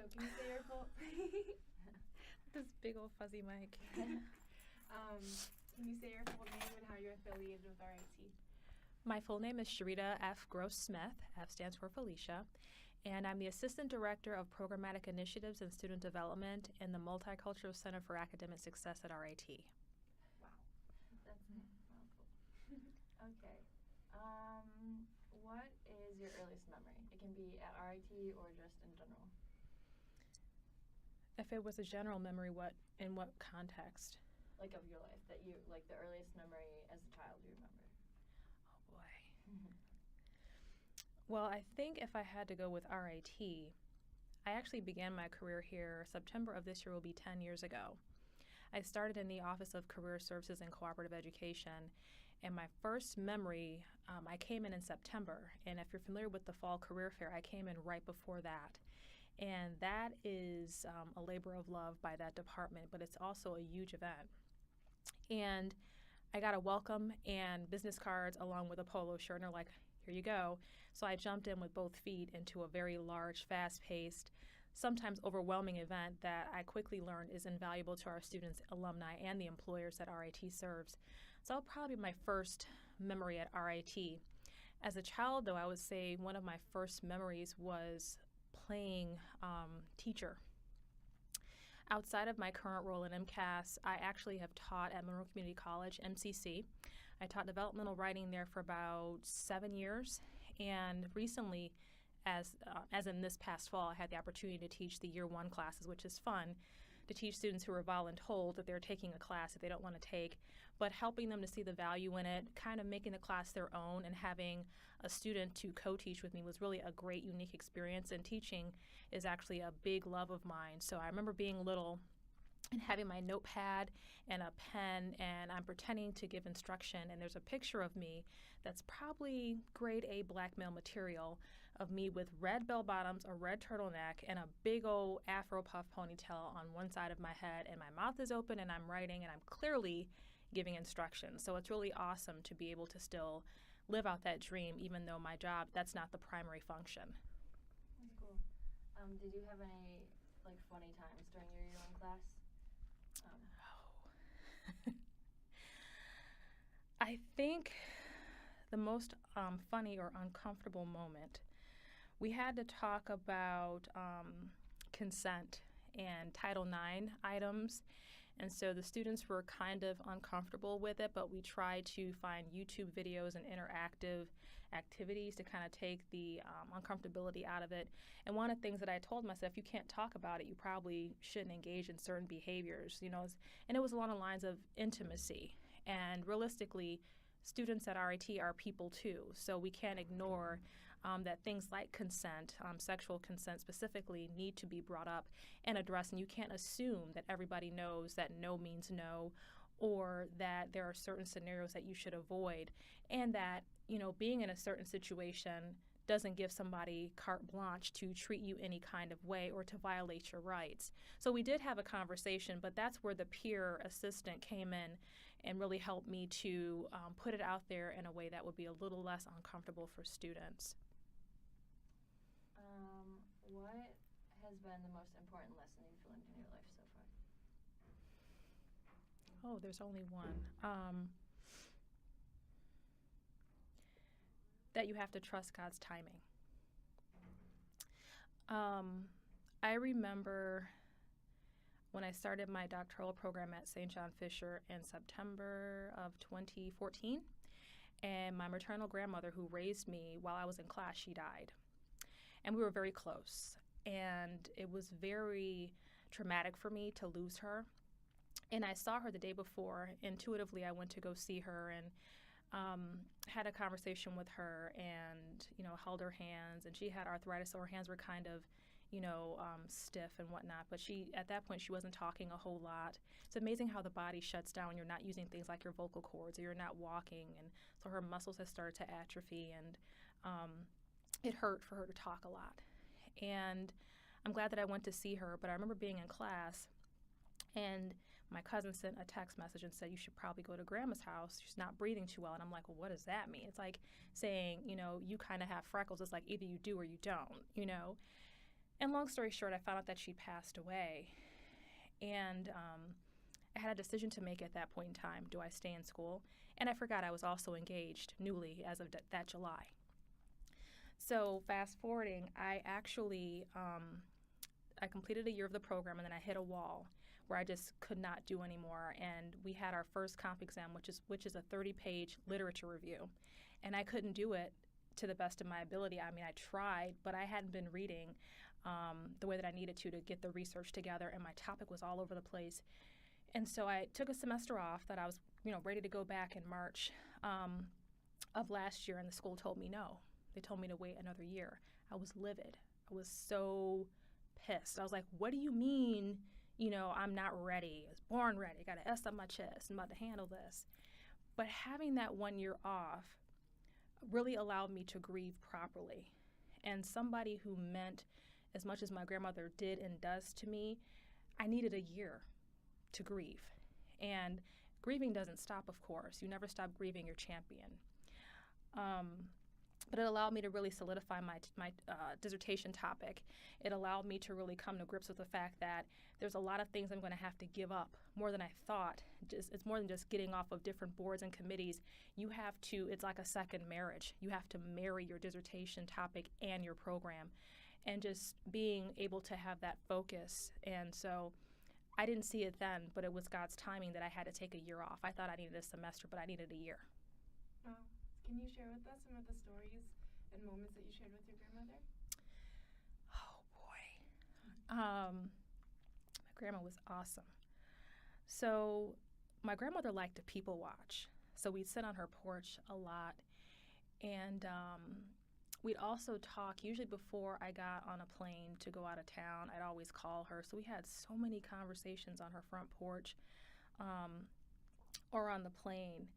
So can you say your full This big old fuzzy mic. Can you say your full name and how you're affiliated with RIT? My full name is Sharitta Gross-Smith. F stands for Felicia. And I'm the Assistant Director of Programmatic Initiatives and Student Development in the Multicultural Center for Academic Success at RIT. Wow. That's a mouthful. Okay. What is your earliest memory? It can be at RIT or just in general. If it was a general memory, in what context? Like of your life, that you, like the earliest memory as a child you remember. Oh boy. Well, I think if I had to go with RIT, I actually began my career here. September of this year will be 10 years ago. I started in the Office of Career Services and Cooperative Education, and my first memory, I came in September, and if you're familiar with the Fall Career Fair, I came in right before that. And that is a labor of love by that department, but it's also a huge event. And I got a welcome and business cards along with a polo shirt, and they're like, here you go. So I jumped in with both feet into a very large, fast-paced, sometimes overwhelming event that I quickly learned is invaluable to our students, alumni, and the employers that RIT serves. So that'll probably be my first memory at RIT. As a child, though, I would say one of my first memories was playing teacher. Outside of my current role in MCAS, I actually have taught at Monroe Community College, MCC. I taught developmental writing there for about 7 years, and recently, as in this past fall, I had the opportunity to teach the Year 1 classes, which is fun, to teach students who are voluntold that they're taking a class that they don't want to take, but helping them to see the value in it, kind of making the class their own, and having a student to co-teach with me was really a great, unique experience, and teaching is actually a big love of mine. So I remember being little and having my notepad and a pen, and I'm pretending to give instruction, and there's a picture of me that's probably grade A black male material of me with red bell bottoms, a red turtleneck, and a big old afro puff ponytail on one side of my head, and my mouth is open, and I'm writing, and I'm clearly giving instructions. So it's really awesome to be able to still live out that dream, even though my job, that's not the primary function. That's cool. Did you have any funny times during your Year 1 class? I think the most funny or uncomfortable moment, we had to talk about consent and Title IX items. And so the students were kind of uncomfortable with it, but we tried to find YouTube videos and interactive activities to kind of take the uncomfortability out of it. And one of the things that I told myself, if you can't talk about it, you probably shouldn't engage in certain behaviors, and it was along the lines of intimacy. And realistically, students at RIT are people too, so we can't ignore that things like consent, sexual consent specifically, need to be brought up and addressed. And you can't assume that everybody knows that no means no, or that there are certain scenarios that you should avoid, and that, being in a certain situation doesn't give somebody carte blanche to treat you any kind of way or to violate your rights. So we did have a conversation, but that's where the peer assistant came in and really helped me to put it out there in a way that would be a little less uncomfortable for students. What has been the most important lesson you've learned in your life so far? Oh, there's only one. That you have to trust God's timing. I remember when I started my doctoral program at St. John Fisher in September of 2014, and my maternal grandmother who raised me while I was in class, she died. And we were very close, and it was very traumatic for me to lose her. And I saw her the day before. Intuitively, I went to go see her and had a conversation with her and, held her hands. And she had arthritis, so her hands were kind of, stiff and whatnot. But at that point, she wasn't talking a whole lot. It's amazing how the body shuts down when you're not using things like your vocal cords or you're not walking. And so her muscles had started to atrophy, and it hurt for her to talk a lot. And I'm glad that I went to see her, but I remember being in class, and my cousin sent a text message and said, you should probably go to Grandma's house. She's not breathing too well. And I'm like, well, what does that mean? It's like saying, you kind of have freckles. It's like either you do or you don't, And long story short, I found out that she passed away. And I had a decision to make at that point in time. Do I stay in school? And I forgot I was also engaged newly as of that July. So fast forwarding, I actually, I completed a year of the program, and then I hit a wall where I just could not do anymore. And we had our first comp exam, which is a 30-page literature review. And I couldn't do it to the best of my ability. I mean, I tried, but I hadn't been reading the way that I needed to get the research together, and my topic was all over the place. And so I took a semester off that I was, ready to go back in March of last year, and the school told me no. They told me to wait another year. I was livid. I was so pissed. I was like, what do you mean, I'm not ready? I was born ready. I got an S on my chest. I'm about to handle this. But having that 1 year off really allowed me to grieve properly. And somebody who meant as much as my grandmother did and does to me, I needed a year to grieve. And grieving doesn't stop, of course. You never stop grieving your champion. But it allowed me to really solidify my dissertation topic. It allowed me to really come to grips with the fact that there's a lot of things I'm going to have to give up, more than I thought. It's more than just getting off of different boards and committees. It's like a second marriage. You have to marry your dissertation topic and your program, and just being able to have that focus. And so I didn't see it then, but it was God's timing that I had to take a year off. I thought I needed a semester, but I needed a year. Wow. Can you share with us some of the stories and moments that you shared with your grandmother? Oh, boy. My grandma was awesome. So my grandmother liked to people watch. So we'd sit on her porch a lot. And we'd also talk, usually before I got on a plane to go out of town. I'd always call her. So we had so many conversations on her front porch or on the plane.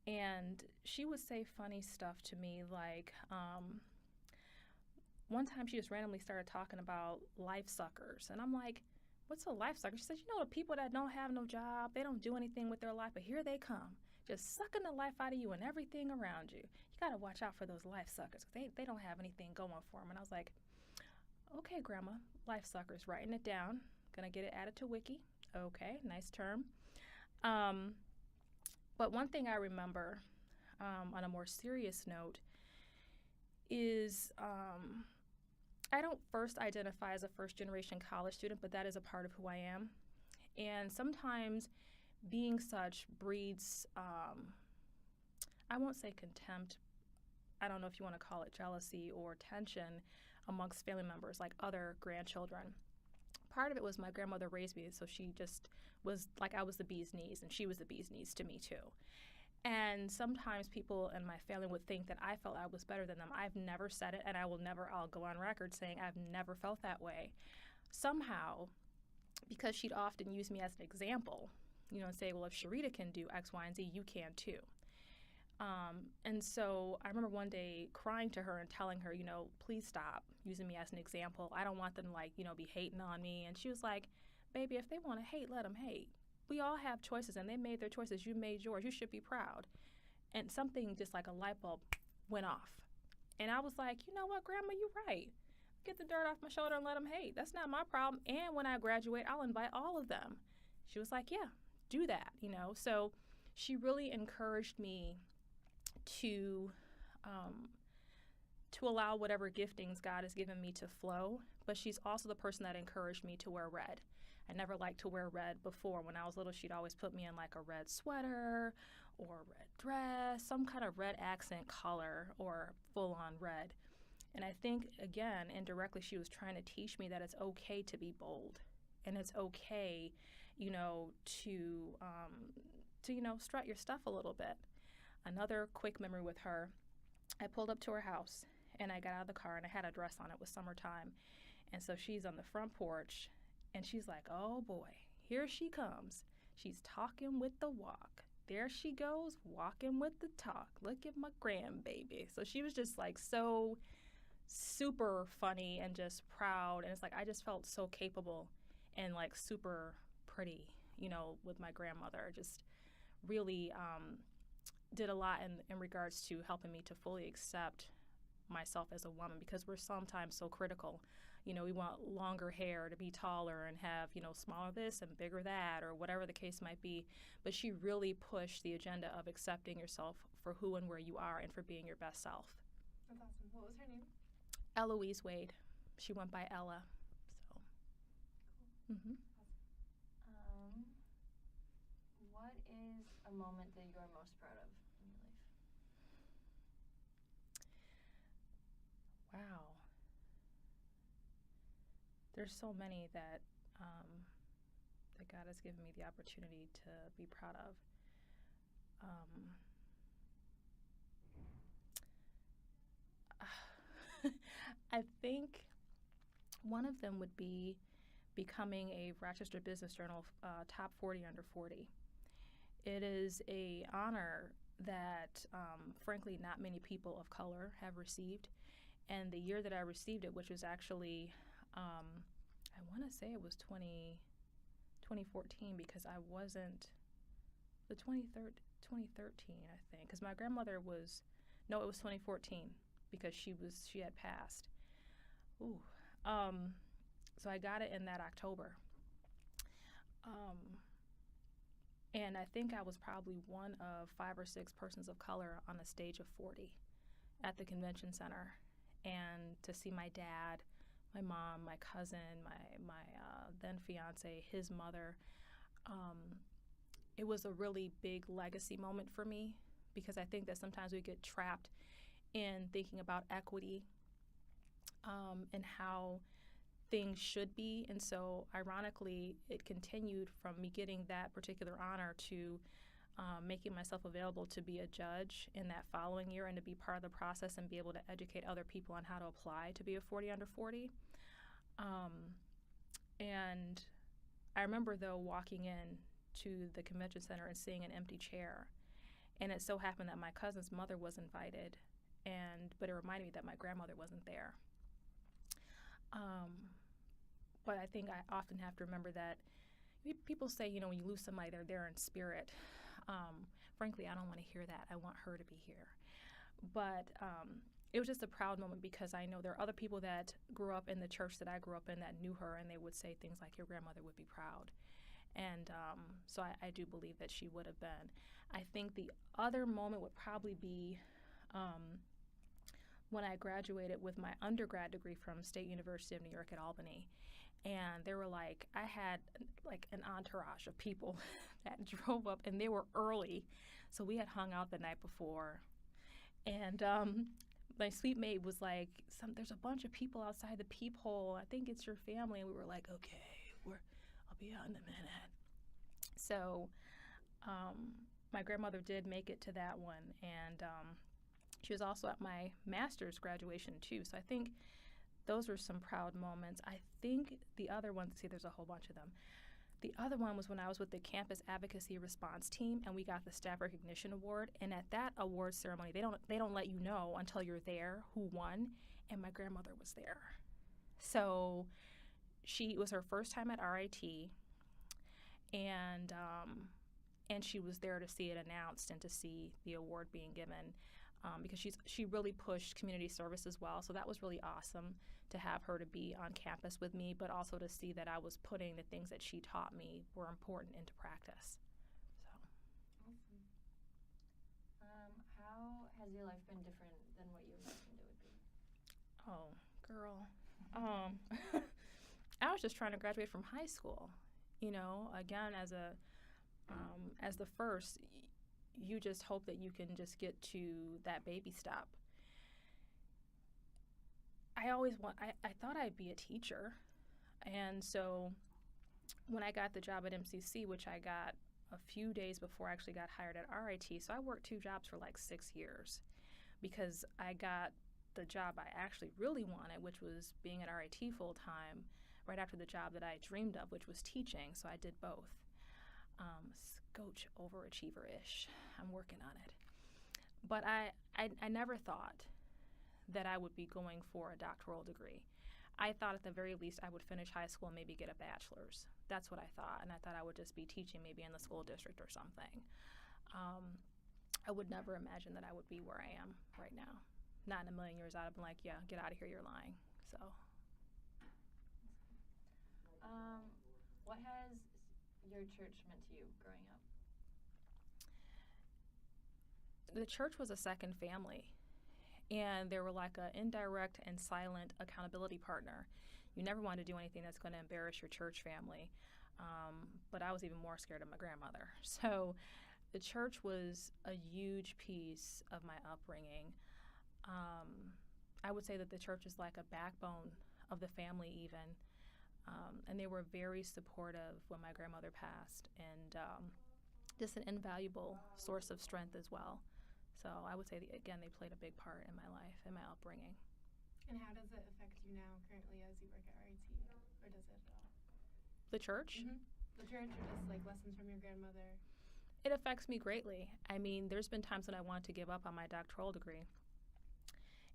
And she would say funny stuff to me, like one time she just randomly started talking about life suckers. And I'm like, what's a life sucker? She said, the people that don't have no job, they don't do anything with their life, but here they come, just sucking the life out of you and everything around you. You got to watch out for those life suckers. They don't have anything going for them. And I was like, okay, Grandma, life suckers, writing it down. Going to get it added to Wiki. Okay, nice term. But one thing I remember on a more serious note is I don't first identify as a first-generation college student, but that is a part of who I am. And sometimes being such breeds, I won't say contempt, I don't know if you want to call it jealousy or tension amongst family members, like other grandchildren. Part of it was my grandmother raised me, so she just was like I was the bee's knees, and she was the bee's knees to me too. And sometimes people in my family would think that I felt I was better than them. I've never said it, and I'll go on record saying I've never felt that way. Somehow, because she'd often use me as an example, and say, well, if Sharitta can do X, Y, and Z, you can too. And so I remember one day crying to her and telling her, please stop using me as an example. I don't want them to be hating on me. And she was like, baby, if they want to hate, let them hate. We all have choices, and they made their choices. You made yours. You should be proud. And something just like a light bulb went off. And I was like, you know what, Grandma, you're right. Get the dirt off my shoulder and let them hate. That's not my problem. And when I graduate, I'll invite all of them. She was like, yeah, do that, So she really encouraged me to allow whatever giftings God has given me to flow, but she's also the person that encouraged me to wear red. I never liked to wear red before. When I was little, she'd always put me in like a red sweater or a red dress, some kind of red accent color or full-on red. And I think, again, indirectly, she was trying to teach me that it's okay to be bold, and it's okay, to strut your stuff a little bit. Another quick memory with her, I pulled up to her house, and I got out of the car, and I had a dress on. It was summertime. And so she's on the front porch, and she's like, oh, boy, here she comes. She's talking with the walk. There she goes, walking with the talk. Look at my grandbaby. So she was just like so super funny and just proud. And it's like I just felt so capable and like super pretty, with my grandmother. Just really did a lot in regards to helping me to fully accept myself as a woman, because we're sometimes so critical, we want longer hair, to be taller and have, smaller this and bigger that, or whatever the case might be. But she really pushed the agenda of accepting yourself for who and where you are and for being your best self. That's awesome. What was her name? Eloise Wade. She went by Ella. So. Mm-hmm. What is a moment that you're most proud of in your life? Wow. There's so many that that God has given me the opportunity to be proud of. I think one of them would be becoming a Rochester Business Journal top 40 under 40. It is an honor that, frankly, not many people of color have received. And the year that I received it, which was actually, I want to say it was 2014, because I wasn't, the 2013, I think, because my grandmother was, no, it was 2014, because she had passed. Ooh. So I got it in that October. And I think I was probably one of 5 or 6 persons of color on a stage of 40 at the convention center. And to see my dad, my mom, my cousin, my then fiance, his mother, it was a really big legacy moment for me, because I think that sometimes we get trapped in thinking about equity and how things should be. And so ironically, it continued from me getting that particular honor to making myself available to be a judge in that following year and to be part of the process and be able to educate other people on how to apply to be a 40 under 40. And I remember, though, walking in to the convention center and seeing an empty chair. And it so happened that my cousin's mother was invited, but it reminded me that my grandmother wasn't there. But I think I often have to remember that people say, when you lose somebody, they're there in spirit. Frankly, I don't want to hear that. I want her to be here. But it was just a proud moment, because I know there are other people that grew up in the church that I grew up in that knew her, and they would say things like, your grandmother would be proud. And so I do believe that she would have been. I think the other moment would probably be when I graduated with my undergrad degree from State University of New York at Albany. And they were like, I had like an entourage of people that drove up, and they were early. So we had hung out the night before. And my suite mate was like, there's a bunch of people outside the peephole. I think it's your family. And we were like, okay, I'll be out in a minute. So my grandmother did make it to that one. And she was also at my master's graduation, too. So I think those were some proud moments. I think the other one, there's a whole bunch of them. The other one was when I was with the Campus Advocacy Response Team, and we got the Staff Recognition Award. And at that award ceremony, they don't let you know until you're there who won. And my grandmother was there. So it was her first time at RIT, and she was there to see it announced and to see the award being given. Because she really pushed community service as well. So that was really awesome to have her to be on campus with me, but also to see that I was putting the things that she taught me were important into practice. So. Awesome. How has your life been different than what you imagined it would be? Oh, girl. I was just trying to graduate from high school. Again, as the first, you just hope that you can just get to that baby step. I thought I'd be a teacher. And so when I got the job at MCC, which I got a few days before I actually got hired at RIT, so I worked 2 jobs for like 6 years, because I got the job I actually really wanted, which was being at RIT full time, right after the job that I dreamed of, which was teaching. So I did both. Scotch overachiever-ish. I'm working on it. But I never thought that I would be going for a doctoral degree. I thought at the very least I would finish high school and maybe get a bachelor's. That's what I thought. And I thought I would just be teaching maybe in the school district or something. I would never imagine that I would be where I am right now. Not in a million years I'd have been like, yeah, get out of here, you're lying. So. has your church meant to you growing up? The church was a second family, and they were like an indirect and silent accountability partner. You never want to do anything that's going to embarrass your church family, but I was even more scared of my grandmother. So the church was a huge piece of my upbringing. I would say that the church is like a backbone of the family even, and they were very supportive when my grandmother passed, and just an invaluable source of strength as well. So I would say, again, they played a big part in my life, in my upbringing. And how does it affect you now, currently, as you work at RIT? Or does it at all? The church? Mm-hmm. The church, or just like lessons from your grandmother? It affects me greatly. I mean, there's been times when I wanted to give up on my doctoral degree.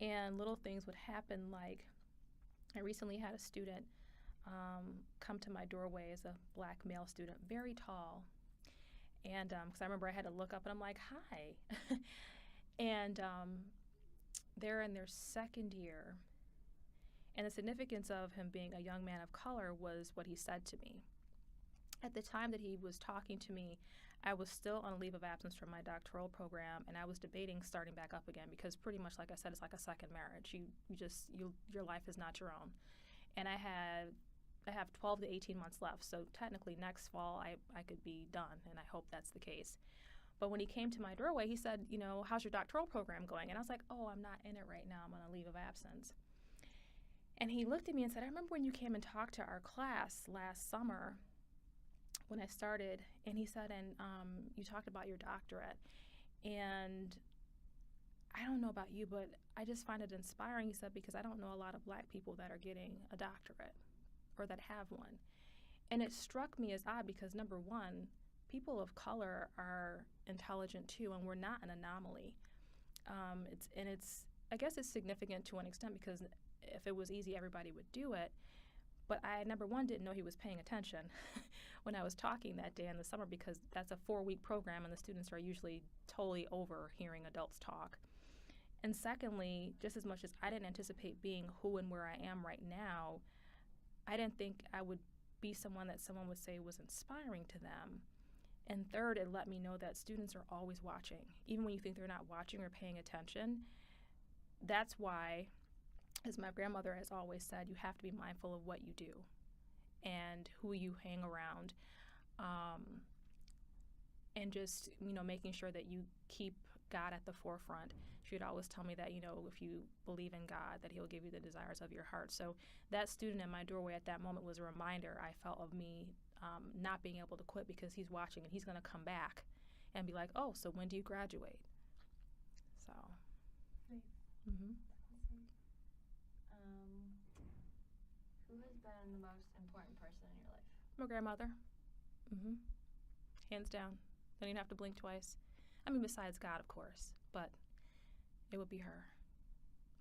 And little things would happen, like I recently had a student come to my doorway as a black male student, very tall. And because I remember I had to look up and I'm like, hi. And they're in their second year. And the significance of him being a young man of color was what he said to me. At the time that he was talking to me, I was still on a leave of absence from my doctoral program, and I was debating starting back up again because pretty much, like I said, it's like a second marriage. Your life is not your own. And I have 12 to 18 months left, so technically next fall I could be done, and I hope that's the case. But when he came to my doorway, he said, how's your doctoral program going? And I was like, oh, I'm not in it right now. I'm on a leave of absence. And he looked at me and said, I remember when you came and talked to our class last summer when I started, and he said, and you talked about your doctorate. And I don't know about you, but I just find it inspiring, he said, because I don't know a lot of black people that are getting a doctorate or that have one. And it struck me as odd because, number one, people of color are intelligent too, and we're not an anomaly. I guess it's significant to an extent because if it was easy, everybody would do it. But I, number one, didn't know he was paying attention when I was talking that day in the summer because that's a 4-week program and the students are usually totally over hearing adults talk. And secondly, just as much as I didn't anticipate being who and where I am right now, I didn't think I would be someone that someone would say was inspiring to them. And third, it let me know that students are always watching. Even when you think they're not watching or paying attention, that's why, as my grandmother has always said, you have to be mindful of what you do and who you hang around, and just, making sure that you keep God at the forefront. She would always tell me that, if you believe in God, that he'll give you the desires of your heart. So that student in my doorway at that moment was a reminder I felt of me not being able to quit because he's watching and he's going to come back and be like, oh, so when do you graduate? So. Nice. Mm-hmm. Who has been the most important person in your life? My grandmother. Mm-hmm. Hands down. Don't even have to blink twice. I mean, besides God, of course, but it would be her.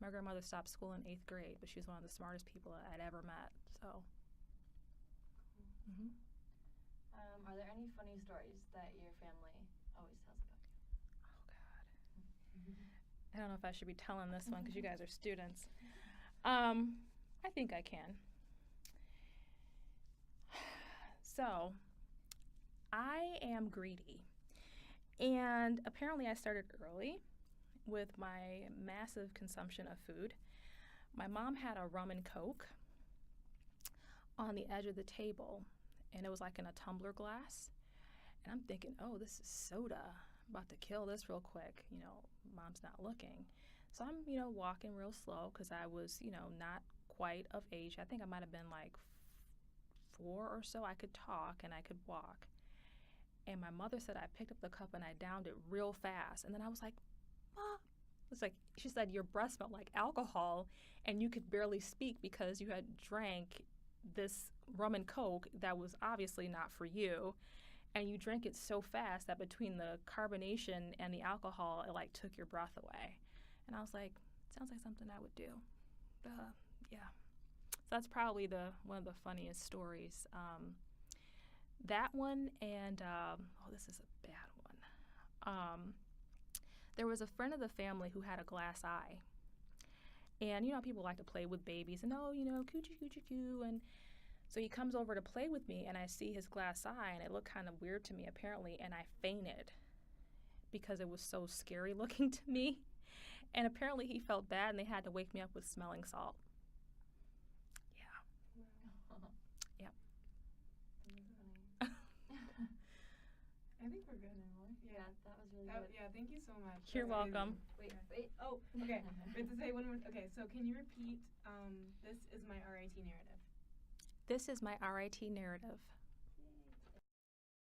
My grandmother stopped school in 8th grade, but she was one of the smartest people I'd ever met, so. Mm-hmm. Are there any funny stories that your family always tells about you? Oh, God. I don't know if I should be telling this one because you guys are students. I think I can. So, I am greedy. And apparently I started early with my massive consumption of food. My mom had a rum and Coke on the edge of the table, and it was like in a tumbler glass. And I'm thinking, oh, this is soda. I'm about to kill this real quick. Mom's not looking. So I'm, walking real slow because I was, not quite of age. I think I might have been like 4 or so. I could talk and I could walk. And my mother said I picked up the cup and I downed it real fast. And then I was like, Mom. It's like, she said, your breath smelled like alcohol and you could barely speak because you had drank this rum and Coke that was obviously not for you. And you drank it so fast that between the carbonation and the alcohol, it took your breath away. And I was like, sounds like something I would do. Yeah. So that's probably one of the funniest stories. That one and, this is a bad one. There was a friend of the family who had a glass eye. And, people like to play with babies and, coochie, coochie, coo. And So he comes over to play with me, and I see his glass eye, and it looked kind of weird to me, apparently, and I fainted because it was so scary looking to me. And apparently he felt bad, and they had to wake me up with smelling salt. Yeah. Wow. Yep. That was funny. I think we're good, Emily. Yeah, that was really good. Yeah, thank you so much. You're That's welcome. amazing. Wait. Oh, okay. We have to say one more. Okay, so can you repeat? This is my RIT narrative. This is my RIT narrative.